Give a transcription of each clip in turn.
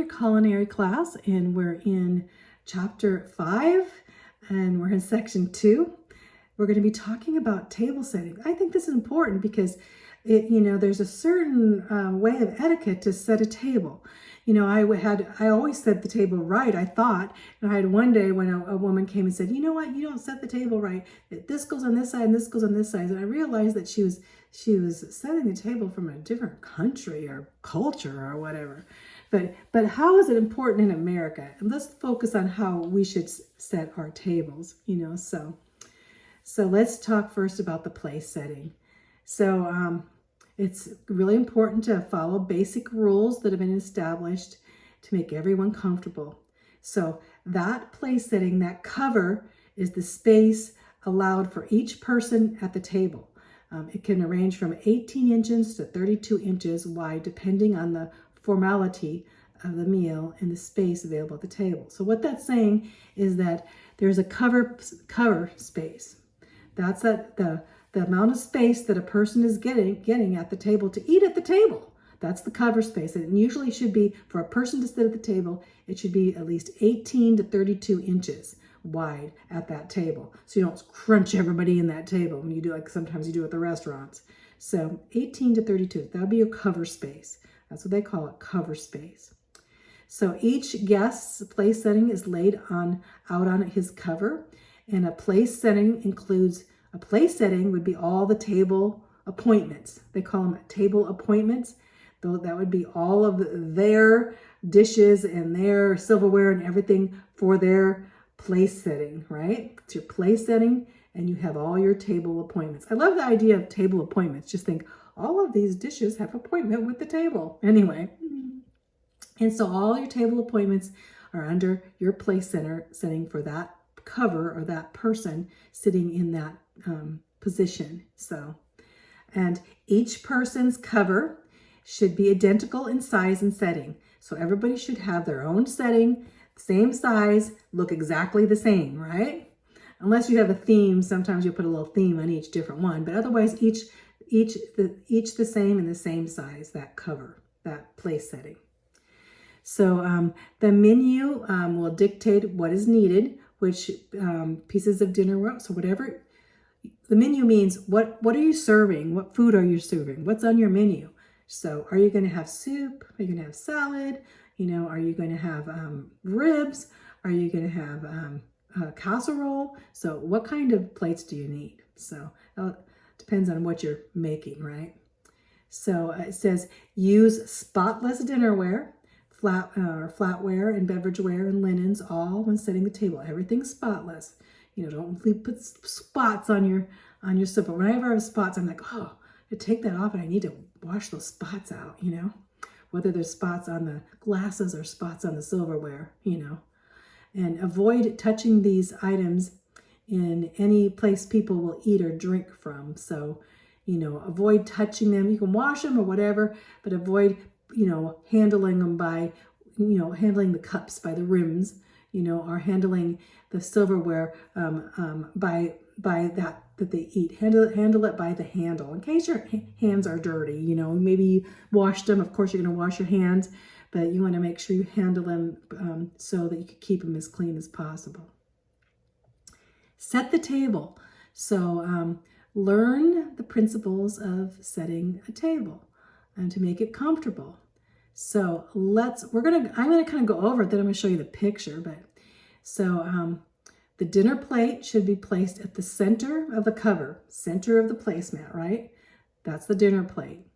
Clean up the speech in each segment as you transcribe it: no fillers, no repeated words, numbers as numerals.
your culinary class, and we're in chapter 5 and we're in section 2. We're going to be talking about table setting. I think this is important because there's a certain way of etiquette to set a table. I always set the table right, I thought. And I had one day when a woman came and said, you know what, you don't set the table right. This goes on this side and this goes on this side. And I realized that she was setting the table from a different country or culture or whatever. But how is it important in America? And let's focus on how we should set our tables, So let's talk first about the place setting. So it's really important to follow basic rules that have been established to make everyone comfortable. So that place setting, that cover, is the space allowed for each person at the table. It can range from 18 inches to 32 inches wide, depending on the formality of the meal and the space available at the table. So what that's saying is that there's a cover space. That's the amount of space that a person is getting at the table to eat at the table. That's the cover space. And it usually should be, for a person to sit at the table, it should be at least 18 to 32 inches wide at that table. So you don't crunch everybody in that table when you do, like sometimes you do at the restaurants. So 18 to 32, that would be your cover space. That's what they call it, cover space. So each guest's place setting is laid out on his cover, and a place setting would be all the table appointments. They call them table appointments. Though that would be all of their dishes and their silverware and everything for their place setting, right? It's your place setting, and you have all your table appointments. I love the idea of table appointments. Just think, all of these dishes have appointment with the table. Anyway, and so all your table appointments are under your place setting for that cover or that person sitting in that position. And each person's cover should be identical in size and setting. So everybody should have their own setting, same size, look exactly the same, right? Unless you have a theme, sometimes you put a little theme on each different one, but otherwise each the same and the same size, that cover, that place setting. So the menu will dictate what is needed, which pieces of dinner, so whatever. The menu means what are you serving? What food are you serving? What's on your menu? So are you going to have soup? Are you going to have salad? Are you going to have ribs? Are you going to have a casserole? So what kind of plates do you need? So depends on what you're making, right? So it says use spotless dinnerware, flatware and beverageware and linens, all when setting the table. Everything's spotless. Don't put spots on your silver. Whenever I have spots, I'm like, oh, I take that off and I need to wash those spots out, whether there's spots on the glasses or spots on the silverware, and avoid touching these items in any place people will eat or drink from. So, avoid touching them. You can wash them or whatever, but avoid, handling them by, handling the cups by the rims, or handling the silverware by that they eat. Handle it by the handle. In case your hands are dirty, maybe you washed them. Of course, you're going to wash your hands, but you want to make sure you handle them so that you can keep them as clean as possible. Set the table. So learn the principles of setting a table and to make it comfortable. So I'm going to kind of go over it, then I'm going to show you the picture. But so the dinner plate should be placed at the center of the cover, center of the placemat, right? That's the dinner plate.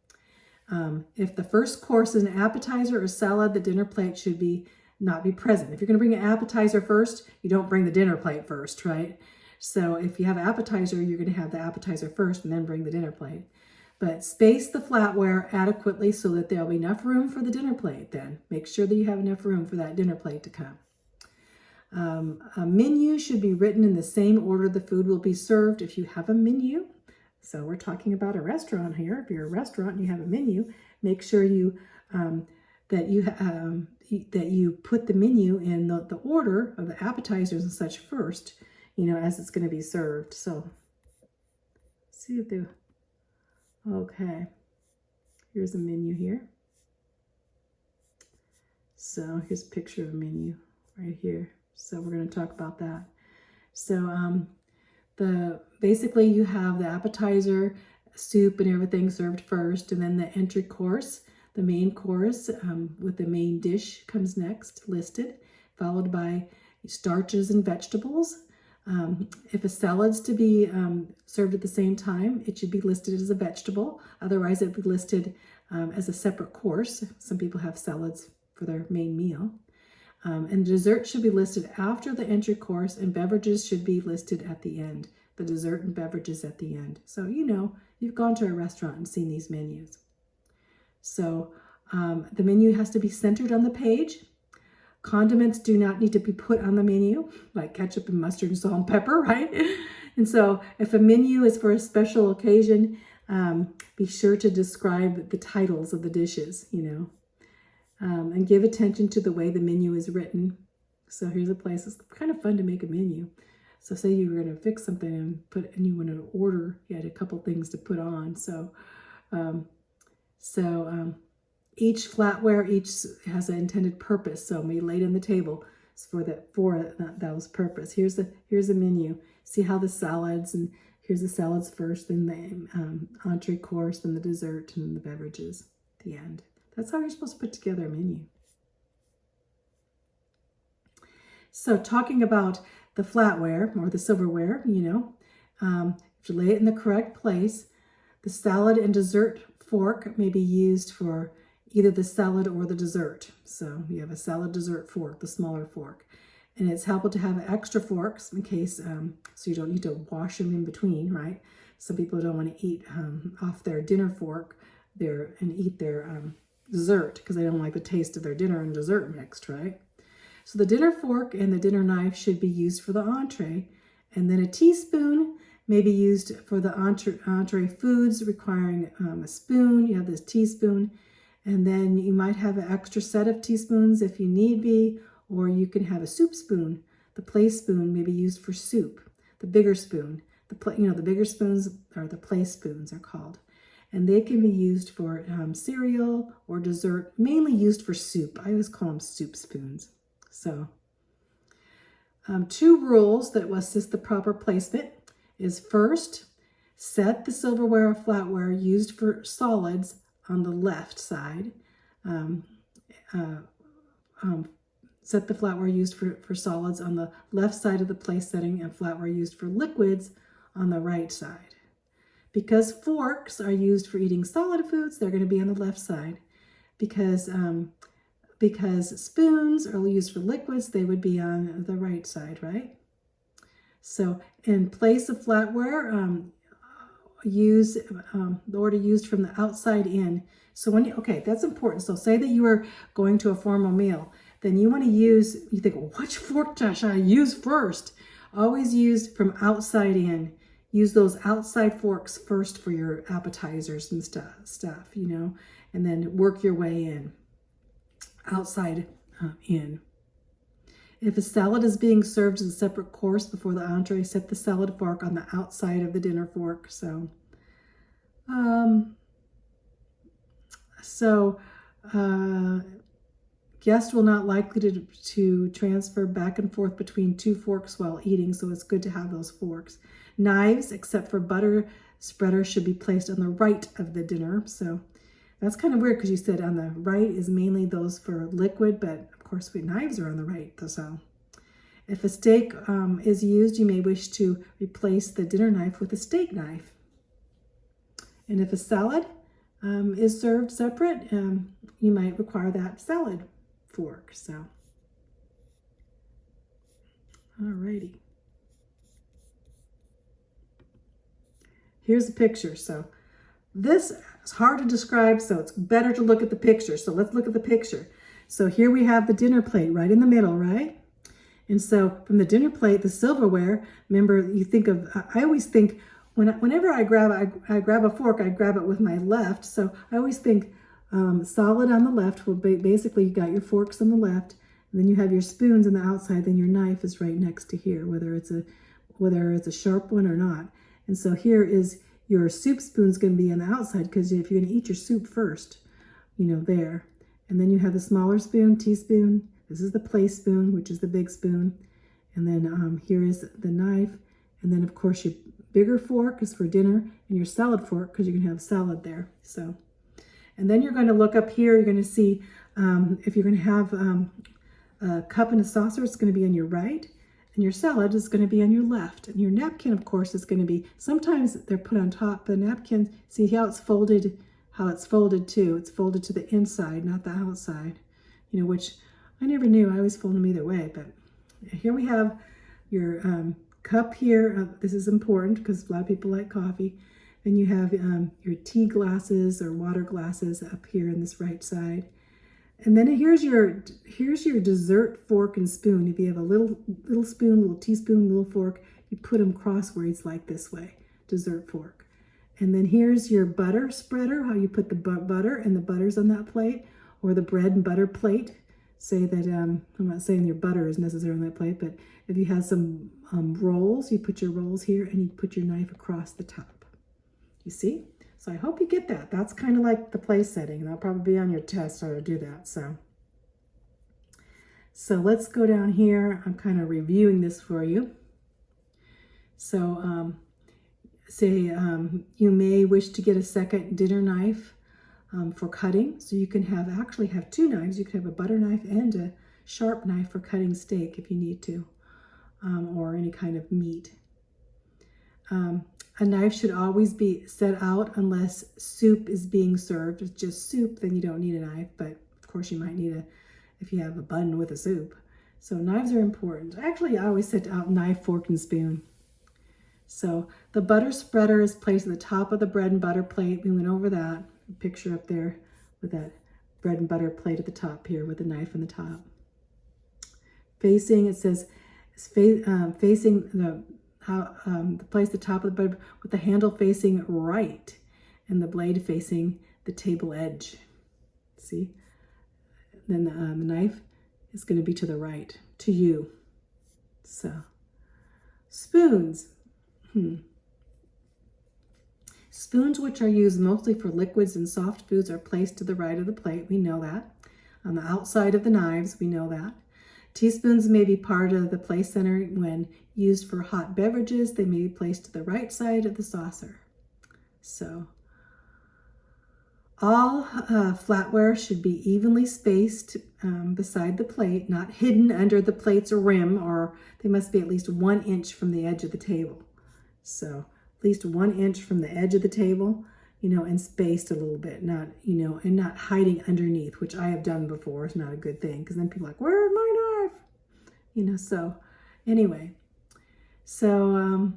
If the first course is an appetizer or salad, the dinner plate should not be present. If you're going to bring an appetizer first, you don't bring the dinner plate first, right? So if you have an appetizer, you're going to have the appetizer first and then bring the dinner plate. But space the flatware adequately so that there'll be enough room for the dinner plate then. Make sure that you have enough room for that dinner plate to come. A menu should be written in the same order the food will be served if you have a menu. So we're talking about a restaurant here. If you're a restaurant and you have a menu, make sure that you put the menu in the order of the appetizers and such first, as it's going to be served. So see if they, okay, here's a menu here. So here's a picture of a menu right here. So we're going to talk about that. So basically you have the appetizer, soup and everything served first, and then the entry course, the main course with the main dish comes next, listed, followed by starches and vegetables. If a salad's to be served at the same time, it should be listed as a vegetable. Otherwise, it'd be listed as a separate course. Some people have salads for their main meal. And dessert should be listed after the entry course, and beverages should be listed at the end. The dessert and beverages at the end. So you know, you've gone to a restaurant and seen these menus. So the menu has to be centered on the page. Condiments do not need to be put on the menu, like ketchup and mustard and salt and pepper, right? And so if a menu is for a special occasion, be sure to describe the titles of the dishes, you know, and give attention to the way the menu is written. So here's a place, it's kind of fun to make a menu. So say you were going to fix something and you wanted to order, you had a couple things to put on. So, each flatware has an intended purpose. So we laid on the table for those purpose. Here's a menu. See how the salads, and here's the salads first, then the entree course, then the dessert, and the beverages at the end. That's how you're supposed to put together a menu. So talking about the flatware or the silverware, you know, if you lay it in the correct place, the salad and dessert fork may be used for either the salad or the dessert. So you have a salad dessert fork, the smaller fork. And it's helpful to have extra forks in case, so you don't need to wash them in between, right? Some people don't want to eat off their dinner fork and eat their dessert because they don't like the taste of their dinner and dessert mixed, right? So the dinner fork and the dinner knife should be used for the entree. And then a teaspoon may be used for the entree foods requiring a spoon. You have this teaspoon. And then you might have an extra set of teaspoons if you need be, or you can have a soup spoon. The place spoon may be used for soup. The bigger spoon, the bigger spoons are the place spoons are called. And they can be used for cereal or dessert, mainly used for soup. I always call them soup spoons. So 2 rules that will assist the proper placement is set the silverware or flatware used for solids on the left side. Set the flatware used for solids on the left side of the place setting and flatware used for liquids on the right side. Because forks are used for eating solid foods, they're going to be on the left side. Because spoons are used for liquids, they would be on the right side, right? So in place of flatware, use the order used from the outside in. So okay, that's important. So say that you are going to a formal meal, then you want to you think, well, which fork should I use first? Always use from outside in. Use those outside forks first for your appetizers and stuff, you know, and then work your way in, outside in. If a salad is being served as a separate course before the entree, set the salad fork on the outside of the dinner fork. Guests will not likely to transfer back and forth between 2 forks while eating, so it's good to have those forks. Knives, except for butter spreaders, should be placed on the right of the dinner. So that's kind of weird because you said on the right is mainly those for liquid, but of course knives are on the right. So if a steak is used, you may wish to replace the dinner knife with a steak knife. And if a salad is served separate, you might require that salad fork. So, alrighty. Here's a picture. So this is hard to describe, so it's better to look at the picture. So let's look at the picture. So here we have the dinner plate right in the middle, right? And so from the dinner plate, the silverware, remember you think of, I always think, whenever I grab a fork, I grab it with my left. So I always think solid on the left. Well, basically you got your forks on the left, and then you have your spoons on the outside. Then your knife is right next to here, whether it's a sharp one or not. And so here is your soup spoon's going to be on the outside because if you're going to eat your soup first, you know, there. And then you have the smaller spoon, teaspoon. This is the place spoon, which is the big spoon. And then here is the knife. And then of course your bigger fork is for dinner, and your salad fork because you can have salad there. So, and then you're going to look up here. You're going to see if you're going to have a cup and a saucer, it's going to be on your right, and your salad is going to be on your left. And your napkin, of course, is going to be, sometimes they're put on top. The napkin, see how it's folded, too. It's folded to the inside, not the outside, you know, which I never knew. I always fold them either way. But here we have your cup here. This is important because a lot of people like coffee. Then you have your tea glasses or water glasses up here on this right side. And then here's your dessert fork and spoon. If you have a little spoon, little teaspoon, little fork, you put them crossways like this way, dessert fork. And then here's your butter spreader, how you put the butter, and the butter's on that plate, or the bread and butter plate. Say that, I'm not saying your butter is necessarily on that plate, but if you have some rolls, you put your rolls here and you put your knife across the top. You see? So I hope you get that. That's kind of like the place setting. That'll probably be on your test how to do that. So let's go down here. I'm kind of reviewing this for you. So say you may wish to get a second dinner knife for cutting. So you can actually have two knives. You can have a butter knife and a sharp knife for cutting steak if you need to, or any kind of meat. A knife should always be set out unless soup is being served. If it's just soup, then you don't need a knife, but of course you might need if you have a bun with a soup. So knives are important. Actually, I always set out knife, fork, and spoon. So the butter spreader is placed at the top of the bread and butter plate. We went over that. Picture up there with that bread and butter plate at the top here with the knife on the top. Facing, it says, facing the place at the top of the bread with the handle facing right and the blade facing the table edge. See? Then the knife is going to be to the right, to you. So, spoons. Spoons, which are used mostly for liquids and soft foods, are placed to the right of the plate. We know that. On the outside of the knives, we know that. Teaspoons may be part of the place center when used for hot beverages. They may be placed to the right side of the saucer. So, all flatware should be evenly spaced beside the plate, not hidden under the plate's rim, or they must be at least 1 inch from the edge of the table. So, at least 1 inch from the edge of the table, you know, and spaced a little bit, not, you know, and not hiding underneath, which I have done before. It's not a good thing because then people are like, where's my knife? You know, so anyway, so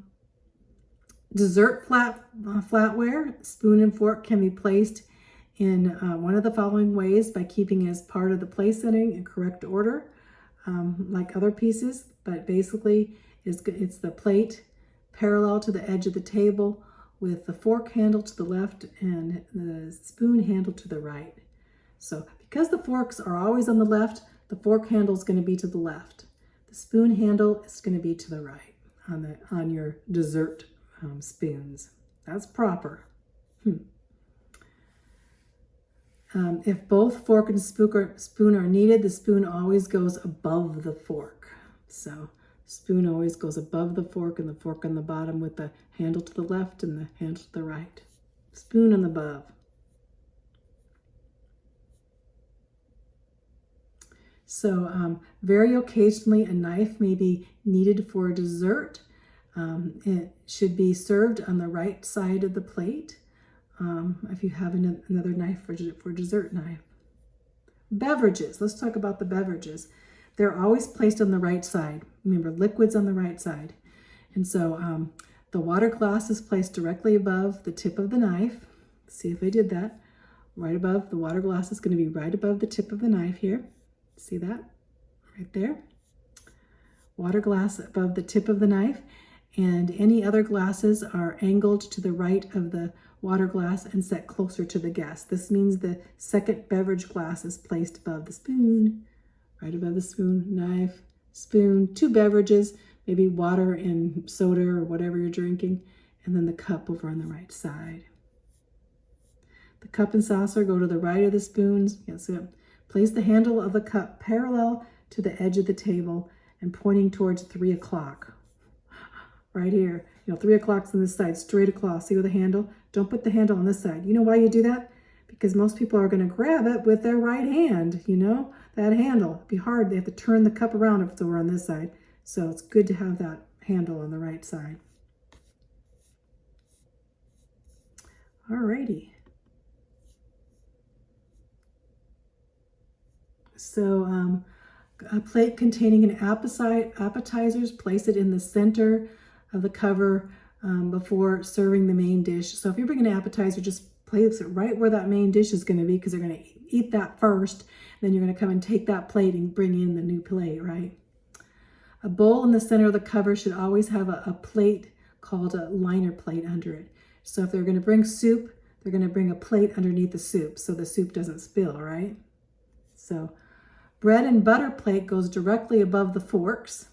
dessert flatware, spoon and fork can be placed in one of the following ways: by keeping as part of the place setting in correct order, like other pieces, but basically it's the plate parallel to the edge of the table with the fork handle to the left and the spoon handle to the right. So because the forks are always on the left, the fork handle is going to be to the left. The spoon handle is going to be to the right on your dessert spoons. That's proper. If both fork and spoon are needed, the spoon always goes above the fork. So spoon always goes above the fork and the fork on the bottom with the handle to the left and the handle to the right. Spoon on the above. So very occasionally a knife may be needed for a dessert. It should be served on the right side of the plate if you have another knife for dessert knife. Beverages. Let's talk about the beverages. They're always placed on the right side. Remember, liquids on the right side. And so the water glass is placed directly above the tip of the knife. See if I did that. Right above, the water glass is going to be right above the tip of the knife here. See that? Right there. Water glass above the tip of the knife. And any other glasses are angled to the right of the water glass and set closer to the guest. This means the second beverage glass is placed above the spoon. Right above the spoon, knife, spoon, two beverages, maybe water and soda or whatever you're drinking, and then the cup over on the right side. The cup and saucer go to the right of the spoons. Yeah, so Place the handle of the cup parallel to the edge of the table and pointing towards 3 o'clock. Right here, 3 o'clock's on this side, straight across. See with the handle? Don't put the handle on this side. You know why you do that? Because most people are going to grab it with their right hand, that handle. It'd be hard. They have to turn the cup around if it's over on this side. So it's good to have that handle on the right side. Alrighty. So a plate containing an appetizers, place it in the center of the cover before serving the main dish. So if you bring an appetizer, just place it right where that main dish is going to be, because they're going to eat that first. Then you're going to come and take that plate and bring in the new plate, right? A bowl in the center of the cover should always have a plate called a liner plate under it. So if they're going to bring soup, they're going to bring a plate underneath the soup so the soup doesn't spill, right? So bread and butter plate goes directly above the forks.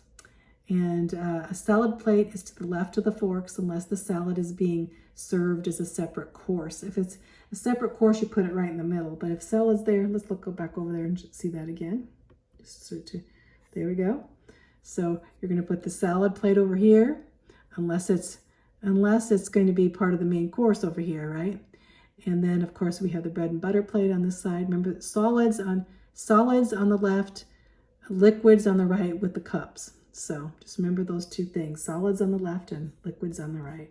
And a salad plate is to the left of the forks unless the salad is being served as a separate course. If it's a separate course, you put it right in the middle. But if salad's there, go back over there and see that again. There we go. So you're going to put the salad plate over here, unless it's going to be part of the main course over here, right? And then of course we have the bread and butter plate on this side. Remember, solids on the left, liquids on the right with the cups. So just remember those two things, solids on the left and liquids on the right.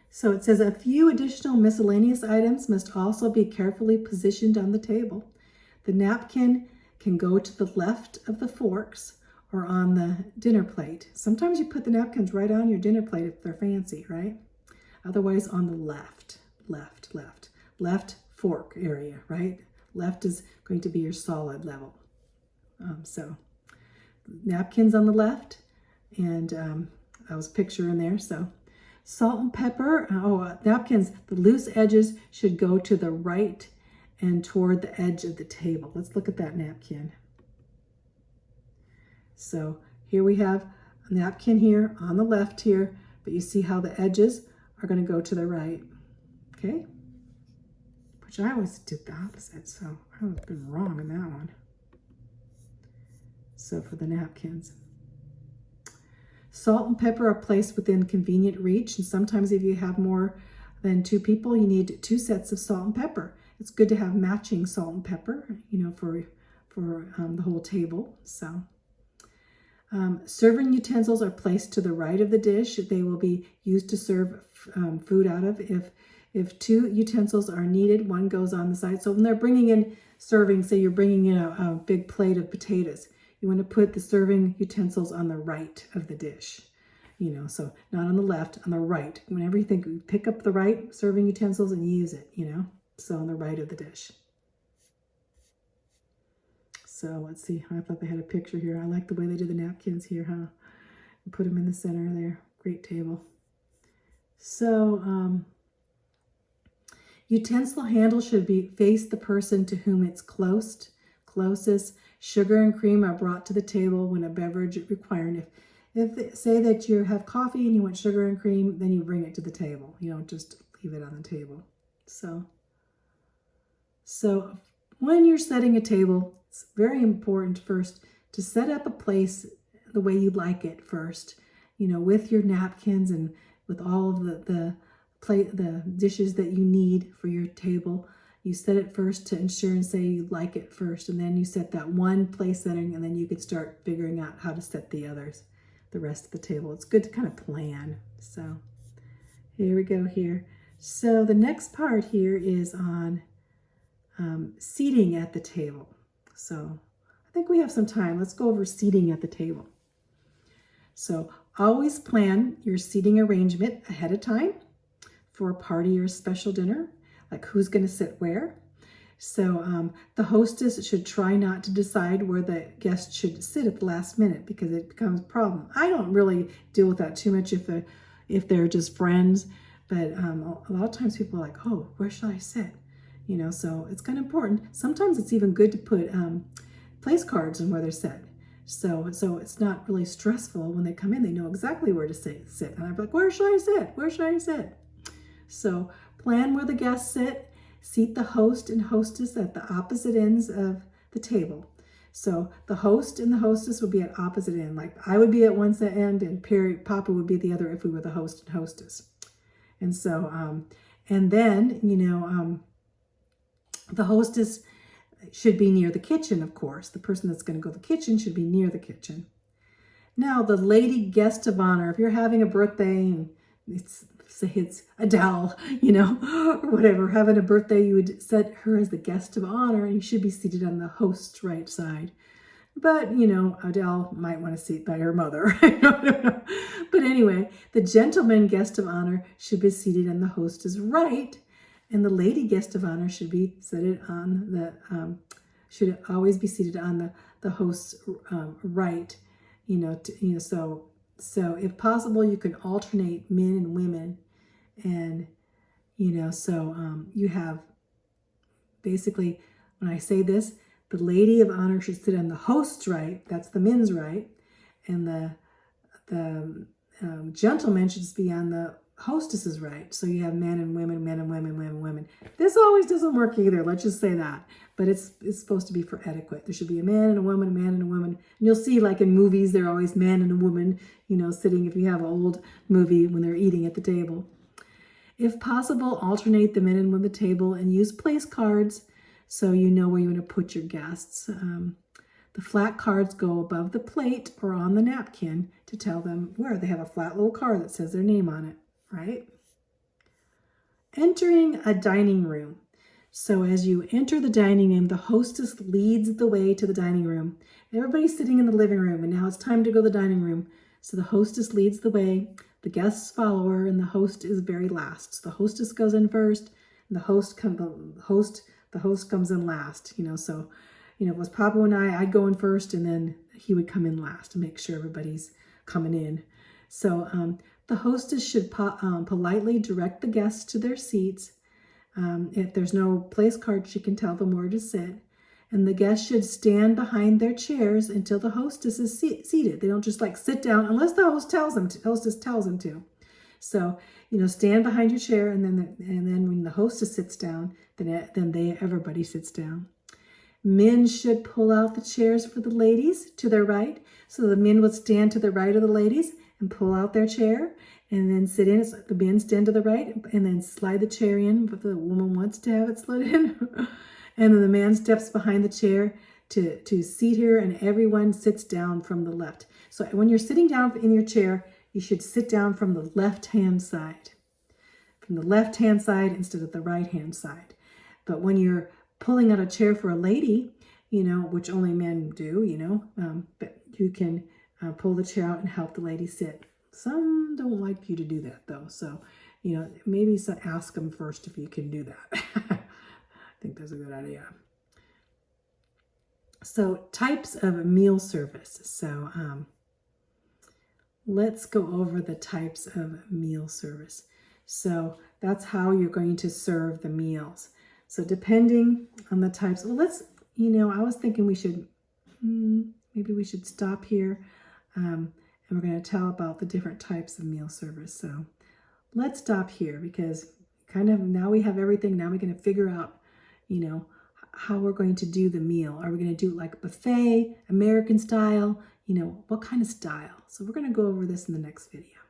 So it says a few additional miscellaneous items must also be carefully positioned on the table. The napkin can go to the left of the forks or on the dinner plate. Sometimes you put the napkins right on your dinner plate if they're fancy, right? Otherwise on the left fork area, right? Left is going to be your solid level. So napkins on the left, and that was a picture in there. So salt and pepper, napkins, the loose edges should go to the right and toward the edge of the table. Let's look at that napkin. So here we have a napkin here on the left here, but you see how the edges are going to go to the right, okay? Which I always did the opposite, so I've been wrong in that one. So for the napkins. Salt and pepper are placed within convenient reach, and sometimes if you have more than 2 people, you need 2 sets of salt and pepper. It's good to have matching salt and pepper, for the whole table. So serving utensils are placed to the right of the dish. They will be used to serve food out of. If 2 utensils are needed, one goes on the side. So when they're bringing in serving, say you're bringing in a big plate of potatoes, you want to put the serving utensils on the right of the dish. So not on the left, on the right. Whenever you think, pick up the right serving utensils and use it, so on the right of the dish. So let's see, I thought they had a picture here. I like the way they did the napkins here, huh? And put them in the center there. Great table. So utensil handle should face the person to whom it's closest. Sugar and cream are brought to the table when a beverage is required. If they say that you have coffee and you want sugar and cream, then you bring it to the table. You don't just leave it on the table. So when you're setting a table, it's very important first to set up a place the way you like it first, with your napkins and with all of the dishes that you need for your table. You set it first to ensure and say you like it first, and then you set that one place setting, and then you could start figuring out how to set the rest of the table. It's good to kind of plan. So here we go here. So the next part here is on seating at the table. So I think we have some time. Let's go over seating at the table. So always plan your seating arrangement ahead of time for a party or a special dinner, like who's going to sit where. So the hostess should try not to decide where the guest should sit at the last minute, because it becomes a problem. I don't really deal with that too much if they're just friends, but a lot of times people are like, oh, where should I sit? So it's kind of important. Sometimes it's even good to put place cards on where they're set. So it's not really stressful when they come in. They know exactly where to sit. And I'm like, where should I sit? Where should I sit? So Plan where the guests sit. Seat the host and hostess at the opposite ends of the table. So the host and the hostess would be at opposite end. Like I would be at one end and Papa would be the other if we were the host and hostess. And so, and then, the hostess should be near the kitchen, of course. The person that's going to go to the kitchen should be near the kitchen. Now, the lady guest of honor, if you're having a birthday and say it's Adele, or whatever, having a birthday, you would set her as the guest of honor and you should be seated on the host's right side. But, Adele might want to sit by her mother. I don't know. But anyway, the gentleman guest of honor should be seated on the host's right, and the lady guest of honor should be seated on should always be seated on the host's right. So if possible, you can alternate men and women, and you have basically, when I say this, the lady of honor should sit on the host's right, that's the men's right, and the gentleman should be on the hostess's right. So you have men and women, men and women, men and women. This always doesn't work either, let's just say that. But it's supposed to be for etiquette. There should be a man and a woman, a man and a woman. And you'll see, like in movies, they're always man and a woman, sitting, if you have an old movie, when they're eating at the table. If possible, alternate the men and women at the table and use place cards so you know where you want to put your guests. The flat cards go above the plate or on the napkin to tell them where. They have a flat little card that says their name on it, right? Entering a dining room. So as you enter the dining room, the hostess leads the way to the dining room. Everybody's sitting in the living room, and now it's time to go to the dining room. So the hostess leads the way, the guests follow her, and the host is very last. So the hostess goes in first, and the host comes in last. So, if it was Papa and I'd go in first, and then he would come in last to make sure everybody's coming in. So the hostess should politely direct the guests to their seats. If there's no place card, she can tell them where to sit. And the guests should stand behind their chairs until the hostess is seated. They don't just sit down unless the hostess tells them to. So, stand behind your chair, and then when the hostess sits down, then everybody sits down. Men should pull out the chairs for the ladies to their right. So the men would stand to the right of the ladies and pull out their chair and then sit in. So the men stand to the right and then slide the chair in if the woman wants to have it slid in. And then the man steps behind the chair to seat her, and everyone sits down from the left. So when you're sitting down in your chair, you should sit down from the left-hand side. From the left-hand side instead of the right-hand side. But when you're pulling out a chair for a lady, which only men do, but you can pull the chair out and help the lady sit. Some don't like you to do that though. So, maybe ask them first if you can do that. I think that's a good idea. So types of meal service. So let's go over the types of meal service. So that's how you're going to serve the meals. So depending on the types, I was thinking maybe we should stop here, and we're going to tell about the different types of meal service. So let's stop here because now we have everything. Now we're going to figure out, how we're going to do the meal. Are we going to do it like a buffet, American style? What kind of style? So we're going to go over this in the next video.